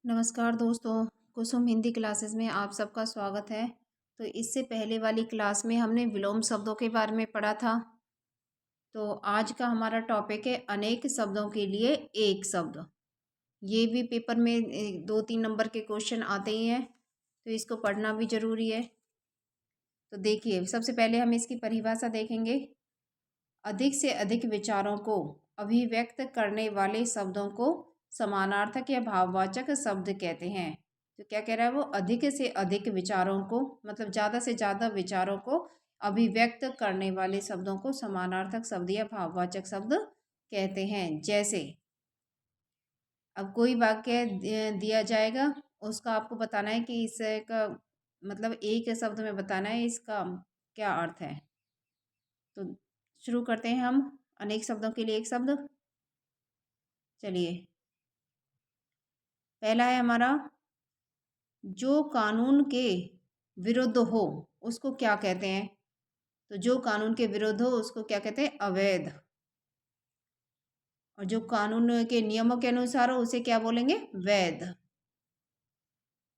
नमस्कार दोस्तों, कुसुम हिंदी क्लासेस में आप सबका स्वागत है। तो इससे पहले वाली क्लास में हमने विलोम शब्दों के बारे में पढ़ा था। तो आज का हमारा टॉपिक है अनेक शब्दों के लिए एक शब्द। ये भी पेपर में 2-3 नंबर के क्वेश्चन आते ही हैं, तो इसको पढ़ना भी ज़रूरी है। तो देखिए, सबसे पहले हम इसकी परिभाषा देखेंगे। अधिक से अधिक विचारों को अभिव्यक्त करने वाले शब्दों को समानार्थक या भाववाचक शब्द कहते हैं। तो क्या कह रहा है वो, अधिक से अधिक विचारों को, मतलब ज़्यादा से ज़्यादा विचारों को अभिव्यक्त करने वाले शब्दों को समानार्थक शब्द या भाववाचक शब्द कहते हैं। जैसे अब कोई वाक्य दिया जाएगा, उसका आपको बताना है कि इसका मतलब एक शब्द में बताना है इसका क्या अर्थ है। तो शुरू करते हैं हम अनेक शब्दों के लिए एक शब्द। चलिए, पहला है हमारा, जो कानून के विरुद्ध हो उसको क्या कहते हैं। तो जो कानून के विरुद्ध हो उसको क्या कहते हैं, अवैध। और जो कानून के नियमों के अनुसार हो उसे क्या बोलेंगे, वैध।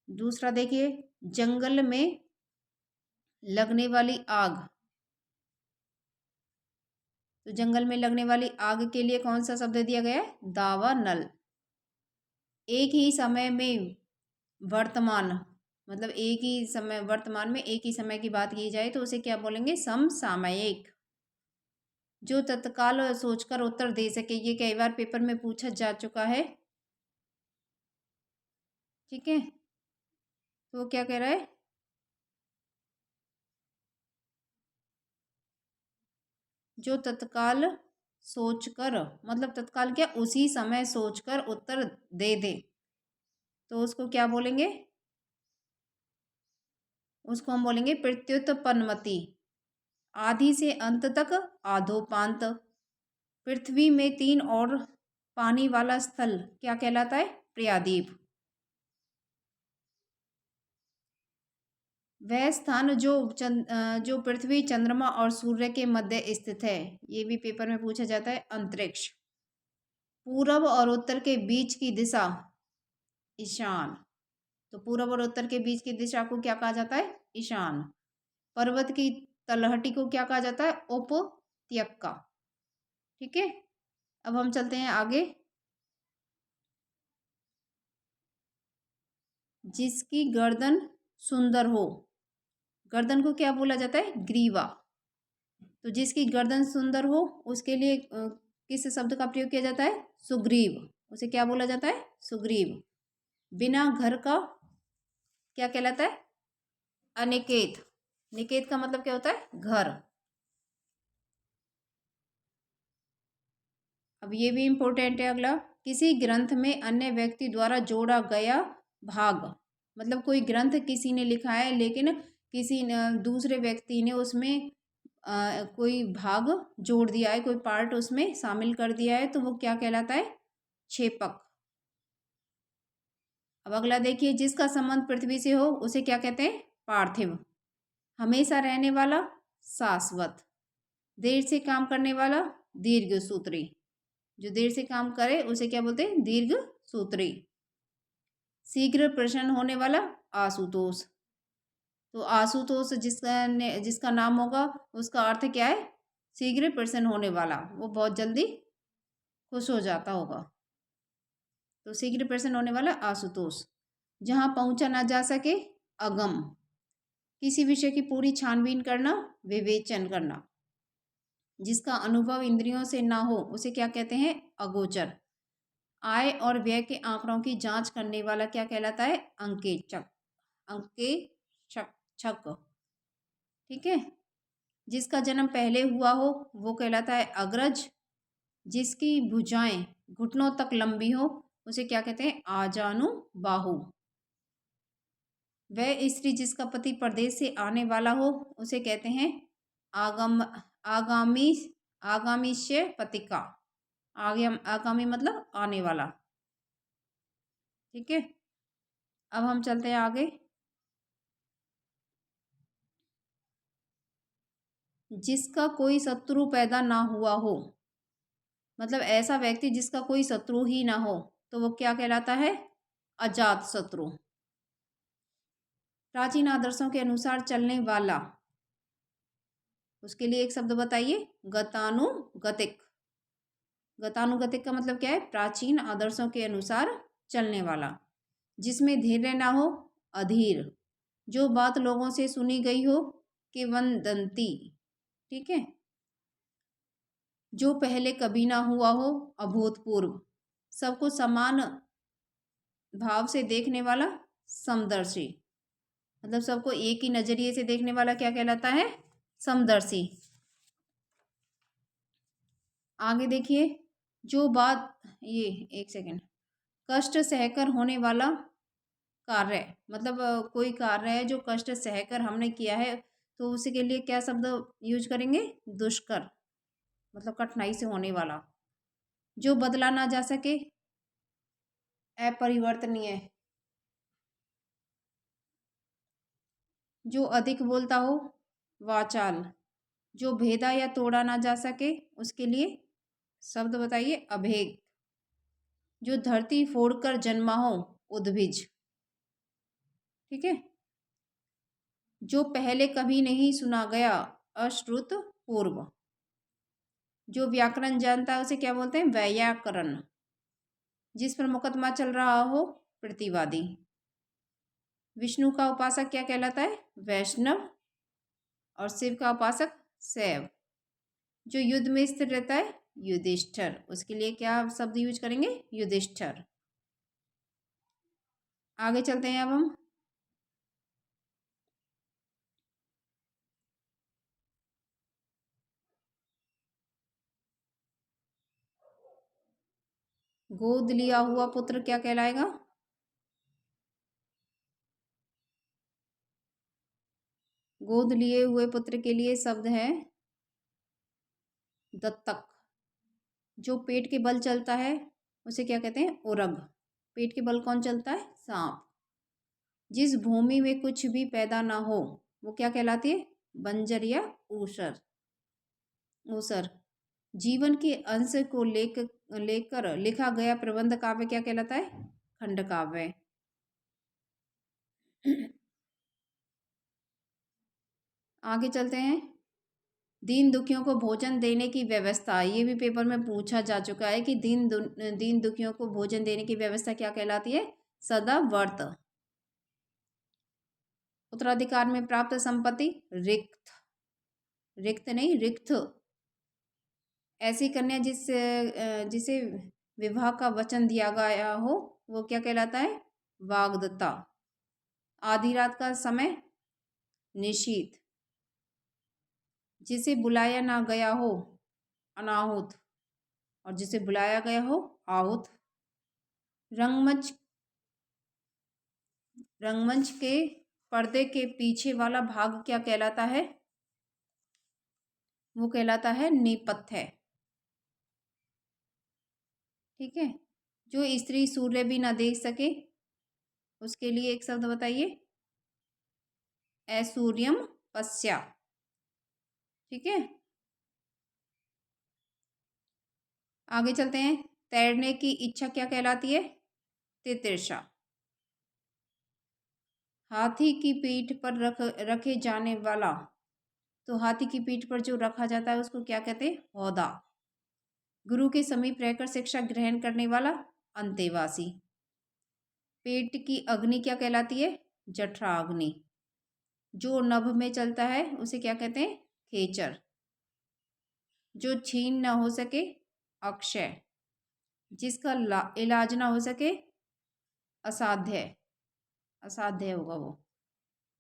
दूसरा देखिए, जंगल में लगने वाली आग। तो जंगल में लगने वाली आग के लिए कौन सा शब्द दिया गया है, दावानल। एक ही समय में वर्तमान, मतलब एक ही समय, वर्तमान में एक ही समय की बात की जाए तो उसे क्या बोलेंगे, समसामयिक। जो तत्काल सोचकर उत्तर दे सके, ये कई बार पेपर में पूछा जा चुका है। ठीक है, तो वो क्या कह रहा है, जो तत्काल सोचकर, मतलब तत्काल क्या, उसी समय सोचकर उत्तर दे दे, तो उसको क्या बोलेंगे, उसको हम बोलेंगे प्रत्युत्पन्नमति। आदि से अंत तक आधोपांत। पृथ्वी में 3 और पानी वाला स्थल क्या कहलाता है, प्रायद्वीप। वह स्थान जो पृथ्वी, चंद्रमा और सूर्य के मध्य स्थित है, ये भी पेपर में पूछा जाता है, अंतरिक्ष। पूरब और उत्तर के बीच की दिशा ईशान। तो पूरब और उत्तर के बीच की दिशा को क्या कहा जाता है, ईशान। पर्वत की तलहटी को क्या कहा जाता है, उपत्यका। ठीक है, अब हम चलते हैं आगे। जिसकी गर्दन सुंदर हो, गर्दन को क्या बोला जाता है, ग्रीवा। तो जिसकी गर्दन सुंदर हो उसके लिए किस शब्द का प्रयोग किया जाता है, सुग्रीव। उसे क्या बोला जाता है, सुग्रीव। बिना घर का क्या कहलाता है, अनिकेत। निकेत का मतलब क्या होता है, घर। अब ये भी इंपॉर्टेंट है अगला, किसी ग्रंथ में अन्य व्यक्ति द्वारा जोड़ा गया भाग। मतलब कोई ग्रंथ किसी ने लिखा है, लेकिन किसी दूसरे व्यक्ति ने उसमें कोई भाग जोड़ दिया है, कोई पार्ट उसमें शामिल कर दिया है, तो वो क्या कहलाता है, छेपक। अब अगला देखिए, जिसका संबंध पृथ्वी से हो उसे क्या कहते हैं, पार्थिव। हमेशा रहने वाला, शाश्वत। देर से काम करने वाला, दीर्घ सूत्री। जो देर से काम करे उसे क्या बोलते हैं, दीर्घ सूत्री। शीघ्र प्रसन्न होने वाला, आशुतोष। तो आशुतोष जिसका नाम होगा उसका अर्थ क्या है, शीघ्र प्रसन्न होने वाला, वो बहुत जल्दी खुश हो जाता होगा। तो शीघ्र प्रसन्न होने वाला आशुतोष। जहाँ पहुँचा ना जा सके, अगम। किसी विषय की पूरी छानबीन करना, विवेचन करना। जिसका अनुभव इंद्रियों से ना हो उसे क्या कहते हैं, अगोचर। आय और व्यय के आंकड़ों की जांच करने वाला क्या कहलाता है, अंकेक्षक। अंकेक्षक। ठीक है, जिसका जन्म पहले हुआ हो वो कहलाता है अग्रज। जिसकी भुजाएं घुटनों तक लंबी हो उसे क्या कहते हैं, आजानुबाहु। वह स्त्री जिसका पति परदेश से आने वाला हो उसे कहते हैं आगम आगामी आगामीश्य पतिका। आगामी मतलब आने वाला। ठीक है, अब हम चलते हैं आगे। जिसका कोई शत्रु पैदा ना हुआ हो, मतलब ऐसा व्यक्ति जिसका कोई शत्रु ही ना हो, तो वो क्या कहलाता है, अजात शत्रु। प्राचीन आदर्शों के अनुसार चलने वाला, उसके लिए एक शब्द बताइए, गतानुगतिक। गतानुगतिक का मतलब क्या है? प्राचीन आदर्शों के अनुसार चलने वाला। जिसमें धैर्य ना हो, अधीर। जो बात लोगों से सुनी गई हो, किंवदंती। ठीक है। जो पहले कभी ना हुआ हो, अभूतपूर्व। सबको समान भाव से देखने वाला, समदर्शी। मतलब सबको एक ही नजरिए से देखने वाला क्या कहलाता है? समदर्शी। आगे देखिए, जो बात, ये एक सेकंड, कष्ट सहकर होने वाला कार्य। मतलब कोई कार्य है जो कष्ट सहकर हमने किया है, तो उसी के लिए क्या शब्द यूज करेंगे? दुष्कर। मतलब कठिनाई से होने वाला। जो बदला ना जा सके, अपरिवर्तनीय। जो अधिक बोलता हो, वाचाल। जो भेदा या तोड़ा ना जा सके, उसके लिए शब्द बताइए, अभेद। जो धरती फोड़कर जन्मा हो, उद्भिज। ठीक है। जो पहले कभी नहीं सुना गया, अश्रुत पूर्व। जो व्याकरण जानता है उसे क्या बोलते हैं? वैयाकरण। जिस पर मुकदमा चल रहा हो, प्रतिवादी। विष्णु का उपासक क्या कहलाता है? वैष्णव। और शिव का उपासक शैव। जो युद्ध में स्थिर रहता है, युधिष्ठिर। उसके लिए क्या शब्द यूज करेंगे? युधिष्ठिर। आगे चलते हैं अब हम। गोद लिया हुआ पुत्र क्या कहलाएगा? गोद लिए हुए पुत्र के लिए शब्द है दत्तक। जो पेट के बल चलता है, उसे क्या कहते हैं? उरग। पेट के बल कौन चलता है? सांप। जिस भूमि में कुछ भी पैदा ना हो, वो क्या कहलाती है? बंजर या ऊसर। ऊसर। जीवन के अंश को लेकर लिखा गया प्रबंध काव्य क्या कहलाता है? खंड काव्य। आगे चलते हैं। दीन दुखियों को भोजन देने की व्यवस्था, ये भी पेपर में पूछा जा चुका है कि दीन दुखियों को भोजन देने की व्यवस्था क्या कहलाती है? सदा व्रत। उत्तराधिकार में प्राप्त संपत्ति, रिक्त। रिक्त नहीं, रिक्त। ऐसी कन्या जिसे विवाह का वचन दिया गया हो, वो क्या कहलाता है? वाग्दत्ता। आधी रात का समय, निशीथ। जिसे बुलाया ना गया हो, अनाहुत। और जिसे बुलाया गया हो, आहुत। रंगमंच रंगमंच के पर्दे के पीछे वाला भाग क्या कहलाता है? वो कहलाता है नेपथ्य। ठीक है। जो स्त्री सूर्य भी ना देख सके, उसके लिए एक शब्द बताइए, ऐसूर्यम पश्या। ठीक है। आगे चलते हैं। तैरने की इच्छा क्या कहलाती है? तितृषा। हाथी की पीठ पर रखे जाने वाला, तो हाथी की पीठ पर जो रखा जाता है उसको क्या कहते हैं? हौदा। गुरु के समीप रहकर शिक्षा ग्रहण करने वाला, अंतेवासी। पेट की अग्नि क्या कहलाती है? जठराग्नि। जो नभ में चलता है उसे क्या कहते हैं? खेचर। जो छीन न हो सके, अक्षय। जिसका इलाज ना हो सके, असाध्य। असाध्य होगा वो।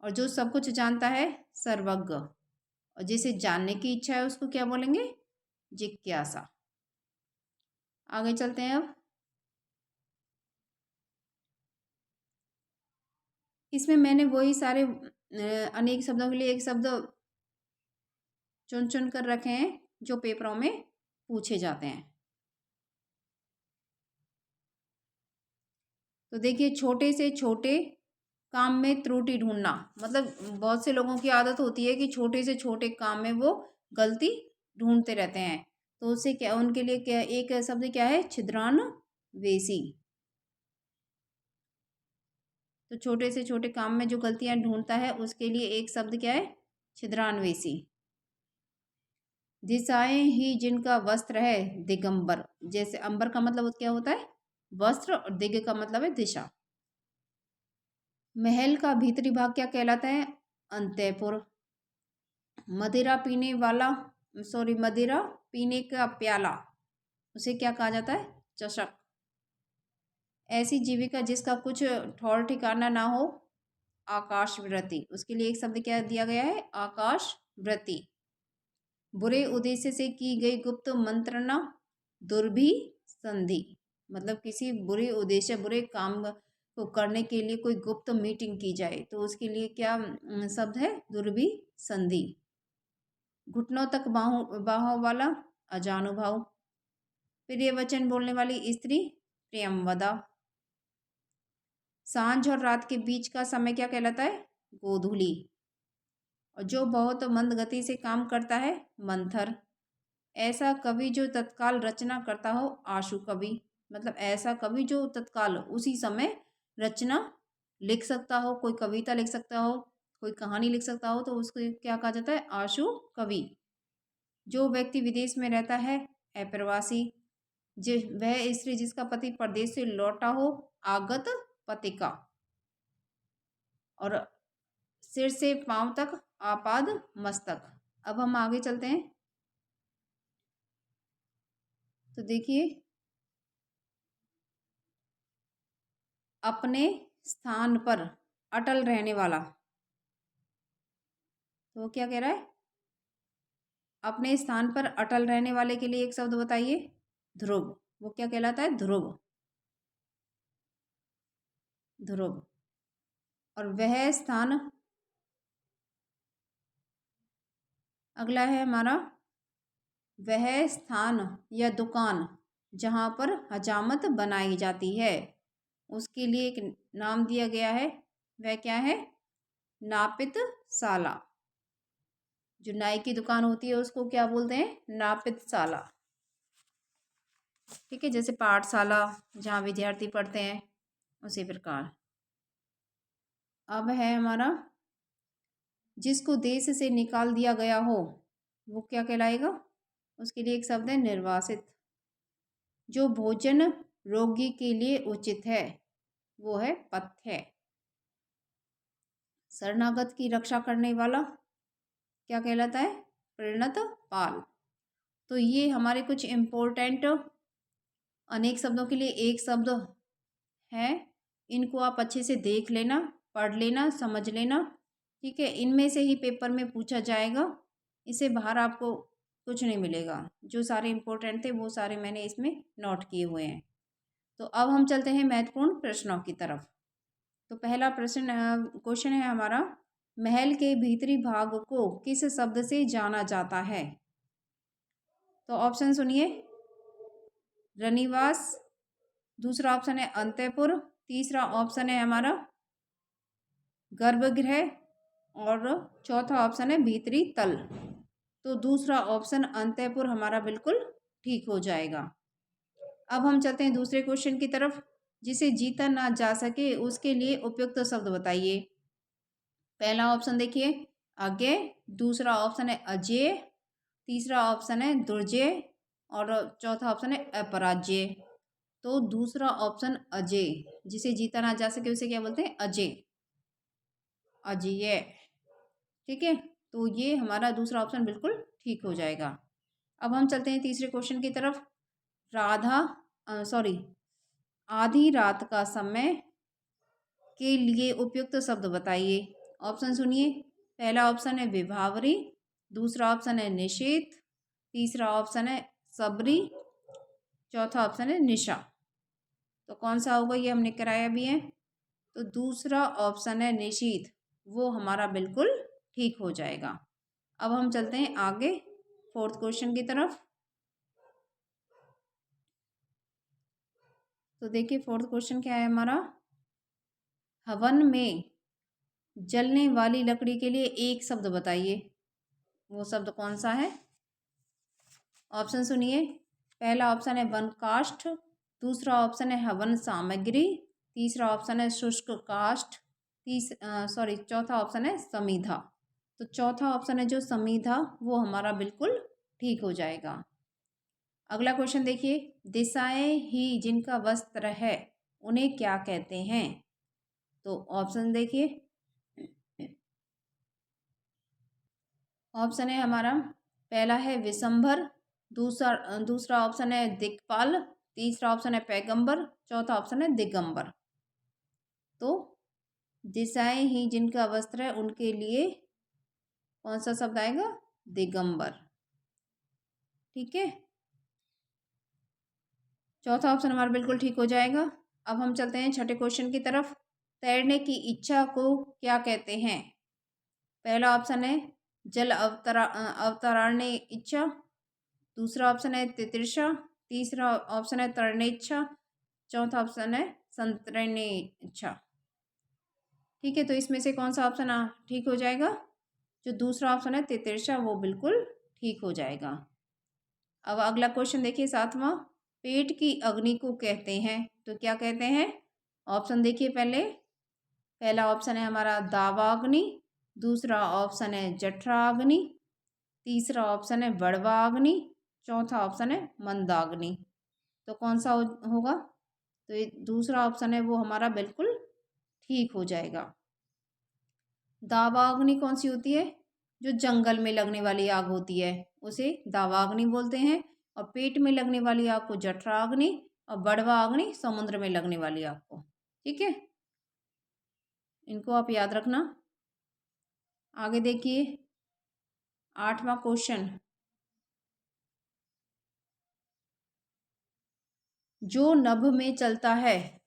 और जो सब कुछ जानता है, सर्वज्ञ। और जिसे जानने की इच्छा है उसको क्या बोलेंगे? जिज्ञासा। आगे चलते हैं अब। इसमें मैंने वही सारे अनेक शब्दों के लिए एक शब्द चुन चुन कर रखे हैं जो पेपरों में पूछे जाते हैं। तो देखिए, छोटे से छोटे काम में त्रुटि ढूंढना। मतलब बहुत से लोगों की आदत होती है कि छोटे से छोटे काम में वो गलती ढूंढते रहते हैं। तो उससे क्या, उनके लिए क्या एक शब्द क्या है? छिद्रान्वेषी। तो छोटे से छोटे काम में जो गलतियां ढूंढता है उसके लिए एक शब्द क्या है? छिद्रान्वेषी। दिशाएं ही जिनका वस्त्र है दिगंबर। जैसे अंबर का मतलब क्या होता है? वस्त्र, और दिग का मतलब है दिशा। महल का भीतरी भाग क्या कहलाता है? अंतःपुर। मदिरा पीने का प्याला, उसे क्या कहा जाता है? चषक। ऐसी जीविका जिसका कुछ ठौर ठिकाना ना हो, आकाशवृत्ति। उसके लिए एक शब्द क्या दिया गया है? आकाशवृत्ति। बुरे उद्देश्य से की गई गुप्त मंत्रणा, दुर्भी संधि। मतलब किसी बुरे उद्देश्य, बुरे काम को करने के लिए कोई गुप्त मीटिंग की जाए तो उसके लिए क्या शब्द है? दुर्भी संधि। घुटनों तक बाहों वाला, अजानुभाव। प्रिय वचन बोलने वाली स्त्री, प्रियंवदा। सांझ और रात के बीच का समय क्या कहलाता है? गोधूली। और जो बहुत मंद गति से काम करता है, मंथर। ऐसा कवि जो तत्काल रचना करता हो, आशु कवि। मतलब ऐसा कवि जो तत्काल उसी समय रचना लिख सकता हो, कोई कविता लिख सकता हो, कोई कहानी लिख सकता हो, तो उसको क्या कहा जाता है? आशु कवि। जो व्यक्ति विदेश में रहता है, अप्रवासी। वह स्त्री जिसका पति परदेश से लौटा हो, आगत पतिका। और सिर से पांव तक, आपाद मस्तक। अब हम आगे चलते हैं। तो देखिए, अपने स्थान पर अटल रहने वाला, तो वो क्या कह रहा है? अपने स्थान पर अटल रहने वाले के लिए एक शब्द बताइए। ध्रुव। वो क्या कहलाता है? ध्रुव। ध्रुव। और वह स्थान, अगला है हमारा, वह स्थान या दुकान जहाँ पर हजामत बनाई जाती है, उसके लिए एक नाम दिया गया है। वह क्या है? नापितशाला। जो नाई की दुकान होती है उसको क्या बोलते हैं? नापितशाला। ठीक है, जैसे पाठशाला जहाँ विद्यार्थी पढ़ते हैं, उसी प्रकार। अब है हमारा, जिसको देश से निकाल दिया गया हो, वो क्या कहलाएगा? उसके लिए एक शब्द है निर्वासित। जो भोजन रोगी के लिए उचित है, वो है पथ्य। शरणागत की रक्षा करने वाला क्या कहलाता है? परिणत पाल। तो ये हमारे कुछ इम्पोर्टेंट अनेक शब्दों के लिए एक शब्द है। इनको आप अच्छे से देख लेना, पढ़ लेना, समझ लेना। ठीक है, इनमें से ही पेपर में पूछा जाएगा। इससे बाहर आपको कुछ नहीं मिलेगा। जो सारे इम्पोर्टेंट थे वो सारे मैंने इसमें नोट किए हुए हैं। तो अब हम चलते हैं महत्वपूर्ण प्रश्नों की तरफ। तो पहला क्वेश्चन है हमारा, महल के भीतरी भाग को किस शब्द से जाना जाता है? तो ऑप्शन सुनिए। रनिवास, दूसरा ऑप्शन है अंतःपुर, तीसरा ऑप्शन है हमारा गर्भगृह, और चौथा ऑप्शन है भीतरी तल। तो दूसरा ऑप्शन अंतःपुर हमारा बिल्कुल ठीक हो जाएगा। अब हम चलते हैं दूसरे क्वेश्चन की तरफ। जिसे जीता ना जा सके उसके लिए उपयुक्त शब्द बताइए। पहला ऑप्शन देखिए, अज्ञेय। दूसरा ऑप्शन है अजेय। तीसरा ऑप्शन है दुर्जय, और चौथा ऑप्शन है अपराज्य। तो दूसरा ऑप्शन अजेय, जिसे जीता ना जा सके उसे क्या बोलते हैं? अजेय, अजेय। ठीक है, तो ये हमारा दूसरा ऑप्शन बिल्कुल ठीक हो जाएगा। अब हम चलते हैं तीसरे क्वेश्चन की तरफ। आधी रात का समय के लिए उपयुक्त शब्द बताइए। ऑप्शन सुनिए। पहला ऑप्शन है विभावरी, दूसरा ऑप्शन है निशीथ, तीसरा ऑप्शन है सबरी, चौथा ऑप्शन है निशा। तो कौन सा होगा? ये हमने कराया भी है। तो दूसरा ऑप्शन है निशीथ, वो हमारा बिल्कुल ठीक हो जाएगा। अब हम चलते हैं आगे फोर्थ क्वेश्चन की तरफ। तो देखिए फोर्थ क्वेश्चन क्या है हमारा, हवन में जलने वाली लकड़ी के लिए एक शब्द बताइए। वो शब्द कौन सा है? ऑप्शन सुनिए। पहला ऑप्शन है वन काष्ठ, दूसरा ऑप्शन है हवन सामग्री, तीसरा ऑप्शन है शुष्क काष्ठ, चौथा ऑप्शन है समीधा। तो चौथा ऑप्शन है जो समीधा, वो हमारा बिल्कुल ठीक हो जाएगा। अगला क्वेश्चन देखिए, दिशाएं ही जिनका वस्त्र है उन्हें क्या कहते हैं? तो ऑप्शन देखिए, ऑप्शन है हमारा, पहला है विशंभर, दूसरा ऑप्शन है दिक्पाल, तीसरा ऑप्शन है पैगंबर, चौथा ऑप्शन है दिगंबर। तो दिशाएं ही जिनका वस्त्र है उनके लिए कौन सा शब्द आएगा? दिगंबर। ठीक है, चौथा ऑप्शन हमारा बिल्कुल ठीक हो जाएगा। अब हम चलते हैं छठे क्वेश्चन की तरफ। तैरने की इच्छा को क्या कहते हैं? पहला ऑप्शन है जल अवतरणी इच्छा, दूसरा ऑप्शन है तितृषा, तीसरा ऑप्शन है तरणें इच्छा, चौथा ऑप्शन है संतरणे इच्छा। ठीक है, तो इसमें से कौन सा ऑप्शन ठीक हो जाएगा? जो दूसरा ऑप्शन है तितृषा, वो बिल्कुल ठीक हो जाएगा। अब अगला क्वेश्चन देखिए, सातवां, पेट की अग्नि को कहते हैं तो क्या कहते हैं? ऑप्शन देखिए, पहला ऑप्शन है हमारा दावाग्नि, दूसरा ऑप्शन है जठराग्नि, तीसरा ऑप्शन है बड़वाग्नि, चौथा ऑप्शन है मंदाग्नि। तो कौन सा होगा? तो ये दूसरा ऑप्शन है वो हमारा बिल्कुल ठीक हो जाएगा। दावाग्नि कौन सी होती है? जो जंगल में लगने वाली आग होती है उसे दावाग्नि बोलते हैं, और पेट में लगने वाली आग को जठराग्नि, और बड़वा अग्नि समुद्र में लगने वाली आग को। ठीक है, इनको आप याद रखना। आगे देखिए, आठवां क्वेश्चन, जो नभ में चलता है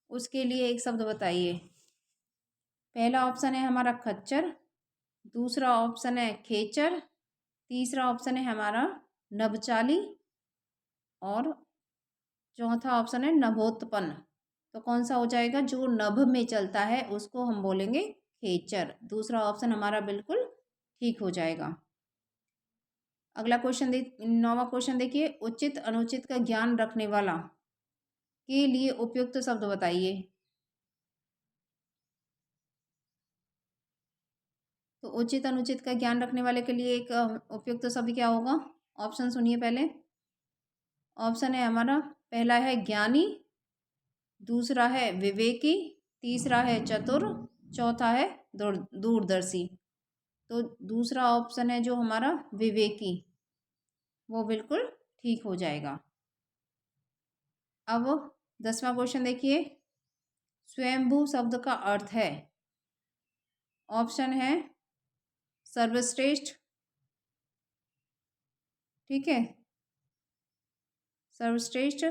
उसके लिए एक शब्द बताइए। पहला ऑप्शन है हमारा खच्चर, दूसरा ऑप्शन है खेचर, तीसरा ऑप्शन है हमारा नभचाली, और चौथा ऑप्शन है नभोत्पन्न। तो कौन सा हो जाएगा? जो नभ में चलता है उसको हम बोलेंगे खेचर। दूसरा ऑप्शन हमारा बिल्कुल ठीक हो जाएगा। अगला क्वेश्चन नौवां क्वेश्चन देखिए, उचित अनुचित का ज्ञान रखने वाला के लिए उपयुक्त शब्द बताइए। तो उचित अनुचित का ज्ञान रखने वाले के लिए एक उपयुक्त शब्द क्या होगा? ऑप्शन सुनिए पहले। ऑप्शन है हमारा, पहला है ज्ञानी, दूसरा है विवेकी, तीसरा है चतुर, चौथा है दूरदर्शी। तो दूसरा ऑप्शन है जो हमारा विवेकी, वो बिल्कुल ठीक हो जाएगा। अब 10वां क्वेश्चन देखिए, स्वयंभू शब्द का अर्थ है। ऑप्शन है सर्वश्रेष्ठ, ठीक है, सर्वश्रेष्ठ,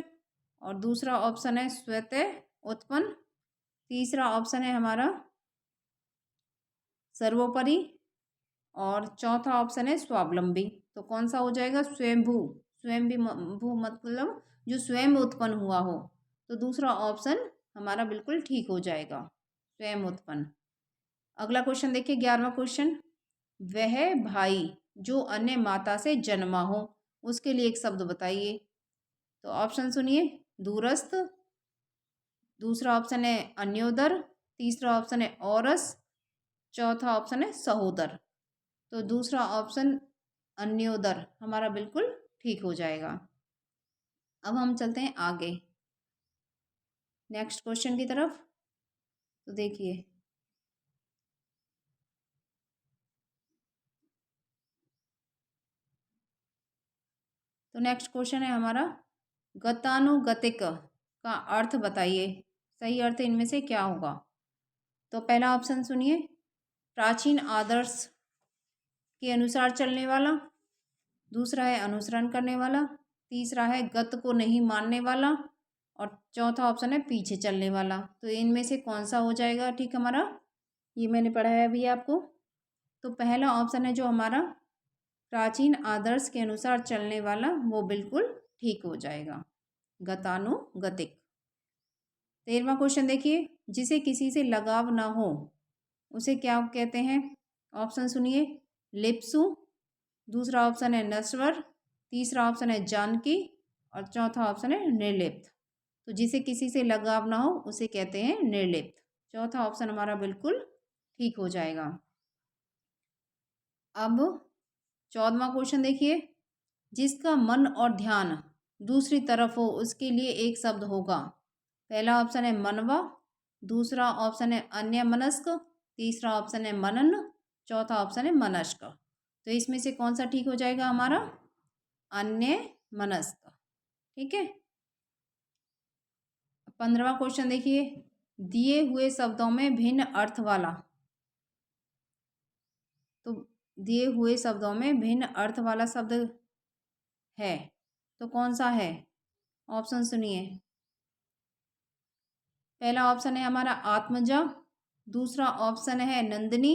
और दूसरा ऑप्शन है स्वतः उत्पन्न, तीसरा ऑप्शन है हमारा सर्वोपरि, और चौथा ऑप्शन है स्वावलंबी। तो कौन सा हो जाएगा? स्वयंभू। स्वयंभू मतलब जो स्वयं उत्पन्न हुआ हो। तो दूसरा ऑप्शन हमारा बिल्कुल ठीक हो जाएगा, स्वयं उत्पन्न। अगला क्वेश्चन देखिए, 11वां क्वेश्चन, वह भाई जो अन्य माता से जन्मा हो उसके लिए एक शब्द बताइए। तो ऑप्शन सुनिए, दूरस्थ, दूसरा ऑप्शन है अन्योदर, तीसरा ऑप्शन है औरस, चौथा ऑप्शन है सहोदर। तो दूसरा ऑप्शन अन्योदर हमारा बिल्कुल ठीक हो जाएगा। अब हम चलते हैं आगे नेक्स्ट क्वेश्चन की तरफ। तो देखिए, तो नेक्स्ट क्वेश्चन है हमारा, गतानुगतिक का अर्थ बताइए, सही अर्थ इनमें से क्या होगा? तो पहला ऑप्शन सुनिए, प्राचीन आदर्श के अनुसार चलने वाला, दूसरा है अनुसरण करने वाला, तीसरा है गत को नहीं मानने वाला, और चौथा ऑप्शन है पीछे चलने वाला। तो इनमें से कौन सा हो जाएगा ठीक हमारा? ये मैंने पढ़ा है अभी आपको। तो पहला ऑप्शन है जो हमारा प्राचीन आदर्श के अनुसार चलने वाला, वो बिल्कुल ठीक हो जाएगा, गतानुगतिक। 13वां क्वेश्चन देखिए, जिसे किसी से लगाव ना हो उसे क्या कहते हैं? ऑप्शन सुनिए, लिप्सु, दूसरा ऑप्शन है नश्वर, तीसरा ऑप्शन है जानकी, और चौथा ऑप्शन है निर्लिप्त। तो जिसे किसी से लगाव ना हो उसे कहते हैं निर्लिप्त। चौथा ऑप्शन हमारा बिल्कुल ठीक हो जाएगा। अब 14वां क्वेश्चन देखिए, जिसका मन और ध्यान दूसरी तरफ हो उसके लिए एक शब्द होगा। पहला ऑप्शन है मनवा, दूसरा ऑप्शन है अन्य मनस्क, तीसरा ऑप्शन है मनन, चौथा ऑप्शन है मनस्क। तो इसमें से कौन सा ठीक हो जाएगा हमारा? अन्य मनस्क। ठीक है। 15वां क्वेश्चन देखिए, दिए हुए शब्दों में भिन्न अर्थ वाला, तो दिए हुए शब्दों में भिन्न अर्थ वाला शब्द है तो कौन सा है? ऑप्शन सुनिए। पहला ऑप्शन है हमारा आत्मजा, दूसरा ऑप्शन है नंदिनी,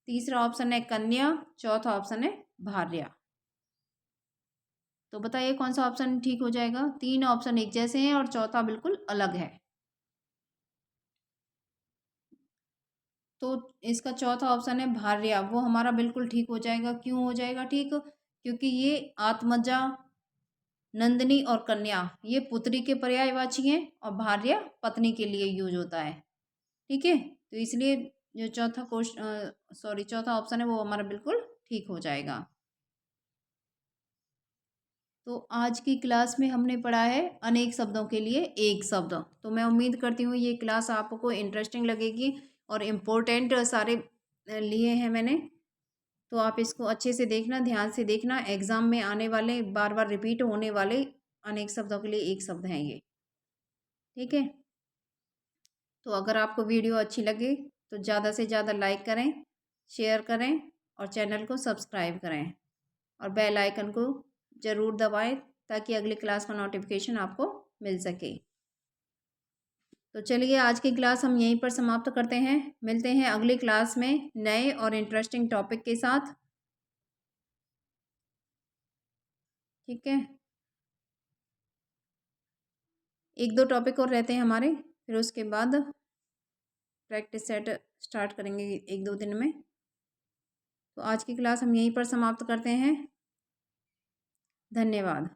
तीसरा ऑप्शन है कन्या, चौथा ऑप्शन है भार्या। तो बताइए कौन सा ऑप्शन ठीक हो जाएगा? तीन ऑप्शन एक जैसे हैं और चौथा बिल्कुल अलग है। तो इसका चौथा ऑप्शन है भार्या, वो हमारा बिल्कुल ठीक हो जाएगा। क्यों हो जाएगा ठीक? क्योंकि ये आत्मजा, नंदिनी और कन्या ये पुत्री के पर्यायवाची हैं और भार्या पत्नी के लिए यूज होता है। ठीक है, तो इसलिए जो चौथा ऑप्शन है वो हमारा बिल्कुल ठीक हो जाएगा। तो आज की क्लास में हमने पढ़ा है अनेक शब्दों के लिए एक शब्द। तो मैं उम्मीद करती हूँ ये क्लास आपको इंटरेस्टिंग लगेगी और इम्पोर्टेंट सारे लिए हैं मैंने। तो आप इसको अच्छे से देखना, ध्यान से देखना। एग्जाम में आने वाले, बार बार रिपीट होने वाले अनेक शब्दों के लिए एक शब्द हैं ये। ठीक है। तो अगर आपको वीडियो अच्छी लगे तो ज़्यादा से ज़्यादा लाइक करें, शेयर करें और चैनल को सब्सक्राइब करें और बेल आइकन को ज़रूर दबाएं ताकि अगली क्लास का नोटिफिकेशन आपको मिल सके। तो चलिए आज की क्लास हम यहीं पर समाप्त करते हैं। मिलते हैं अगली क्लास में नए और इंटरेस्टिंग टॉपिक के साथ। ठीक है, एक दो टॉपिक और रहते हैं हमारे, फिर उसके बाद प्रैक्टिस सेट स्टार्ट करेंगे एक दो दिन में। तो आज की क्लास हम यहीं पर समाप्त करते हैं। धन्यवाद।